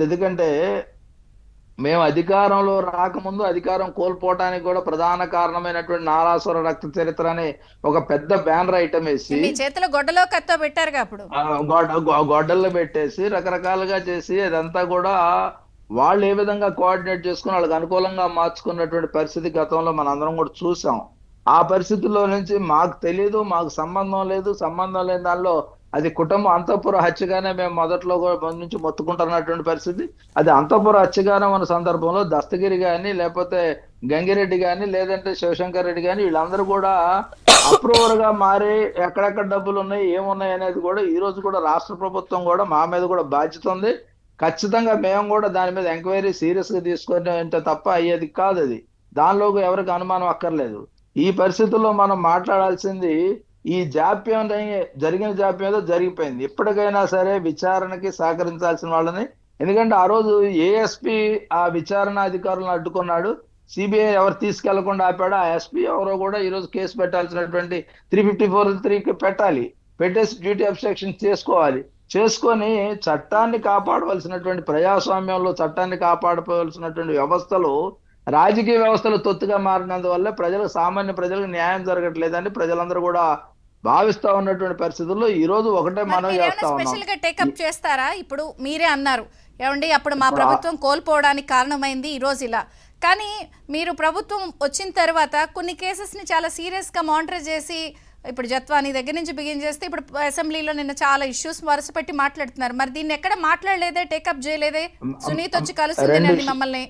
ఎందుకంటే మేము అధికారంలో రాకముందు అధికారం కోల్పోవటానికి కూడా ప్రధాన కారణమైనటువంటి నారాసుర రక్త చరిత్ర అని ఒక పెద్ద బ్యానర్ ఐటమ్ వేసి మీ చేతిలో గొడ్డలో కత్తో పెట్టారుగా అప్పుడు. గొడ్డల్లో పెట్టేసి రకరకాలుగా చేసి అదంతా కూడా వాళ్ళు ఏ విధంగా కోఆర్డినేట్ చేసుకుని వాళ్ళకి అనుకూలంగా మార్చుకున్నటువంటి పరిస్థితి గతంలో మనందరం కూడా చూసాం. ఆ పరిస్థితుల్లో నుంచి మాకు తెలియదు, మాకు సంబంధం లేదు, సంబంధం లేని దానిలో అది కుటుంబ అంతఃపుర హత్యగానే మేము మొదట్లో కూడా ముందు నుంచి మొత్తుకుంటున్నటువంటి పరిస్థితి. అది అంతఃపుర హత్యగానే ఉన్న సందర్భంలో దస్తగిరి గాని లేకపోతే గంగిరెడ్డి గాని లేదంటే శివశంకర్ రెడ్డి గాని వీళ్ళందరూ కూడా అప్రూవర్ గా మారి ఎక్కడెక్కడ డబ్బులు ఉన్నాయి ఏమున్నాయి అనేది కూడా ఈ రోజు కూడా రాష్ట్ర ప్రభుత్వం కూడా మా మీద కూడా బాధ్యత ఉంది. ఖచ్చితంగా మేము కూడా దాని మీద ఎంక్వైరీ సీరియస్ గా తీసుకొని అంటే తప్ప అయ్యేది కాదు అది. దానిలో ఎవరికి అనుమానం అక్కర్లేదు. ఈ పరిస్థితుల్లో మనం మాట్లాడాల్సింది ఈ జాప్యం జరిగిన జాప్యం ఏదో జరిగిపోయింది. ఇప్పటికైనా సరే విచారణకి సహకరించాల్సిన వాళ్ళని, ఎందుకంటే ఆ రోజు ఏఎస్పీ ఆ విచారణ అధికారులను అడ్డుకున్నాడు, సిబిఐ ఎవరు తీసుకెళ్లకుండా ఆపాడు. ఆ ఎస్పీ ఎవరో కూడా ఈ రోజు కేసు పెట్టాల్సినటువంటి 354(3) పెట్టాలి, పెట్టేసి డ్యూటీ అబ్స్ట్రక్షన్ చేసుకోవాలి. చేసుకొని చట్టాన్ని కాపాడవలసినటువంటి ప్రజాస్వామ్యంలో చట్టాన్ని కాపాడవలసినటువంటి వ్యవస్థలు రాజకీయ వ్యవస్థలు తొత్తుగా మారినందువల్ల సామాన్య ప్రజలకు న్యాయం జరగట్లేదని ప్రజలందరూ కూడా భావిస్తా ఉన్నటువంటి పరిస్థితుల్లో ఈ రోజు ఒకటే మనం చేస్తా ఉన్నాం. స్పెషల్ గా టేకప్ చేస్తారా? ఇప్పుడు మీరే అన్నారు ఏమండి అప్పుడు మా ప్రభుత్వం కోల్పోవడానికి కారణమైంది ఈ రోజు ఇలా, కానీ మీరు ప్రభుత్వం వచ్చిన తర్వాత కొన్ని కేసెస్ ని చాలా సీరియస్ గా మానిటర్ చేసి ఇప్పుడు జత్వాని దగ్గర నుంచి బిగిన్ చేస్తే ఇప్పుడు అసెంబ్లీలో నిన్న చాలా ఇష్యూస్ వరుస పెట్టి మాట్లాడుతున్నారు. మరి దీన్ని ఎక్కడ మాట్లాడలేదే, టేకప్ చేయలేదే? సునీత వచ్చి కలుస్తుంది మమ్మల్ని.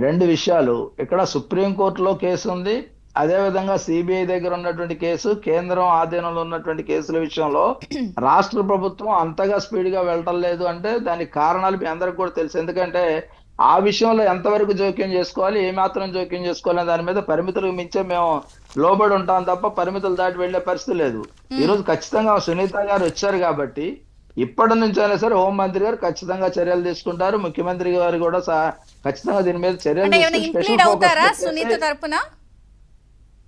రెండు విషయాలు, ఇక్కడ సుప్రీంకోర్టులో కేసు ఉంది, అదే విధంగా సిబిఐ దగ్గర ఉన్నటువంటి కేసు, కేంద్రం ఆధీనంలో ఉన్నటువంటి కేసుల విషయంలో రాష్ట్ర ప్రభుత్వం అంతగా స్పీడ్ గా వెళ్ళటం లేదు అంటే దానికి కారణాలు మీ అందరికి కూడా తెలుసు. ఎందుకంటే ఆ విషయంలో ఎంతవరకు జోక్యం చేసుకోవాలి, ఏమాత్రం జోక్యం చేసుకోవాలి దాని మీద పరిమితులకు మించే మేము లోబడి ఉంటాం తప్ప పరిమితులు దాటి వెళ్లే పరిస్థితి లేదు. ఈ రోజు ఖచ్చితంగా సునీత గారు వచ్చారు కాబట్టి ఇప్పటి నుంచి అయినా సరే హోంమంత్రి గారు ఖచ్చితంగా చర్యలు తీసుకుంటారు, ముఖ్యమంత్రి గారు కూడా ఖచ్చితంగా దీని మీద చర్యలు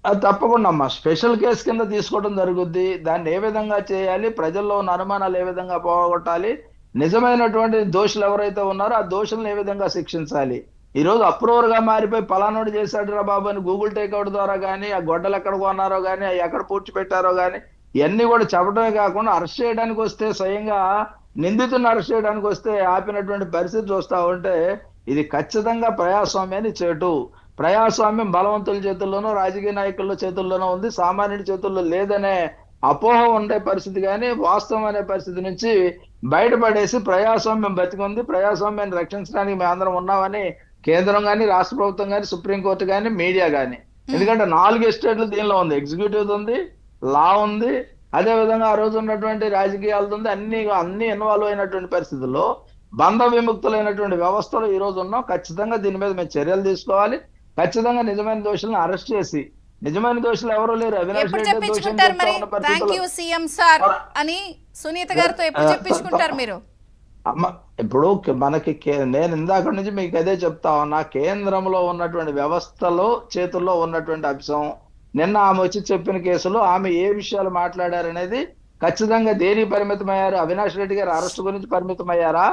అది తప్పకుండా అమ్మా స్పెషల్ కేసు కింద తీసుకోవడం జరుగుద్ది. దాన్ని ఏ విధంగా చేయాలి, ప్రజల్లో ఉన్న అనుమానాలు ఏ విధంగా పోగొట్టాలి, నిజమైనటువంటి దోషులు ఎవరైతే ఉన్నారో ఆ దోషులను ఏ విధంగా శిక్షించాలి. ఈ రోజు అప్రూవర్ గా మారిపోయి పలానోడు చేశాడు రా బాబు అని గూగుల్ టేక్అవుట్ ద్వారా కానీ ఆ గొడ్డలు ఎక్కడ కొన్నారో కానీ ఎక్కడ పూడ్చిపెట్టారో కానీ ఇవన్నీ కూడా చెప్పడమే కాకుండా అరెస్ట్ చేయడానికి వస్తే స్వయంగా నిందితుడిని అరెస్ట్ చేయడానికి వస్తే ఆపినటువంటి పరిస్థితి చూస్తా ఉంటే ఇది ఖచ్చితంగా ప్రజాస్వామ్యాన్ని చేటు. ప్రజాస్వామ్యం బలవంతుల చేతుల్లోనో రాజకీయ నాయకుల చేతుల్లోనో ఉంది, సామాన్యుడి చేతుల్లో లేదనే అపోహ ఉండే పరిస్థితి కానీ వాస్తవం అనే పరిస్థితి నుంచి బయటపడేసి ప్రజాస్వామ్యం బతికుంది, ప్రజాస్వామ్యాన్ని రక్షించడానికి మేము అందరం ఉన్నామని కేంద్రం కానీ రాష్ట్ర ప్రభుత్వం కానీ సుప్రీంకోర్టు కానీ మీడియా కానీ, ఎందుకంటే 4 ఎస్టేట్లు దీనిలో ఉంది, ఎగ్జిక్యూటివ్ ఉంది, లా ఉంది, అదే విధంగా ఆ రోజు ఉన్నటువంటి రాజకీయాలతో ఉంది, అన్ని ఇన్వాల్వ్ అయినటువంటి పరిస్థితుల్లో బంధ విముక్తులైనటువంటి వ్యవస్థలో ఈ రోజు ఉన్నాం. ఖచ్చితంగా దీని మీద మేము చర్యలు తీసుకోవాలి. ఖచ్చితంగా నిజమైన దోషులను అరెస్ట్ చేసి, నిజమైన దోషులు ఎవరూ లేరు, అవినాష్ రెడ్డి సునీత గారితో ఎప్పుడు చెప్పించుకుంటారు మీరు? అమ్మ ఇప్పుడు మనకి నేను ఇందాక నుంచి మీకు అదే చెప్తా ఉన్నా, కేంద్రంలో ఉన్నటువంటి వ్యవస్థలో చేతుల్లో ఉన్నటువంటి అంశం. నిన్న ఆమె వచ్చి చెప్పిన కేసులో ఆమె ఏ విషయాలు మాట్లాడారనేది ఖచ్చితంగా దేనికి పరిమితమయ్యారు, అవినాష్ రెడ్డి గారి అరెస్ట్ గురించి పరిమితమయ్యారా,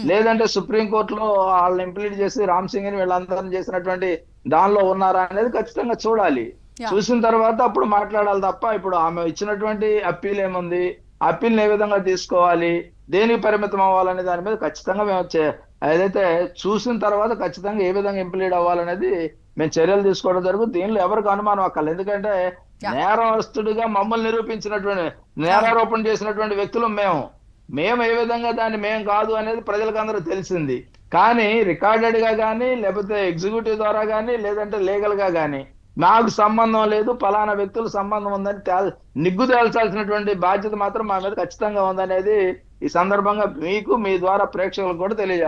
లేదంటే సుప్రీంకోర్టులో వాళ్ళని ఇంప్లీట్ చేసి రామ్ సింగ్ ని వీళ్ళందరినీ చేసినటువంటి దానిలో ఉన్నారా అనేది ఖచ్చితంగా చూడాలి. చూసిన తర్వాత అప్పుడు మాట్లాడాలి తప్ప ఇప్పుడు ఆమె ఇచ్చినటువంటి అప్పీల్ ఏముంది, అప్పీల్ ఏ విధంగా తీసుకోవాలి, దేనికి పరిమితం అవ్వాలనే దాని మీద ఖచ్చితంగా మేము ఏదైతే చూసిన తర్వాత ఖచ్చితంగా ఏ విధంగా ఇంప్లీడ్ అవ్వాలనేది మేము చర్యలు తీసుకోవడం జరుగుతుంది. దీనిలో ఎవరికి అనుమానం అక్కర్లేదు. ఎందుకంటే నేరస్తుడిగా మమ్మల్ని నిరూపించినటువంటి నేరారోపణ చేసినటువంటి వ్యక్తులు మేము ఏ విధంగా దాన్ని మేము కాదు అనేది ప్రజలకు అందరూ తెలిసింది. కానీ రికార్డెడ్ గా కానీ లేకపోతే ఎగ్జిక్యూటివ్ ద్వారా కానీ లేదంటే లీగల్ గా కానీ నాకు సంబంధం లేదు, పలానా వ్యక్తులు సంబంధం ఉందని నిగ్గు తేల్చాల్సినటువంటి బాధ్యత మాత్రం మా మీద ఖచ్చితంగా ఉందనేది ఈ సందర్భంగా మీకు మీ ద్వారా ప్రేక్షకులకు కూడా తెలియజేస్తాను.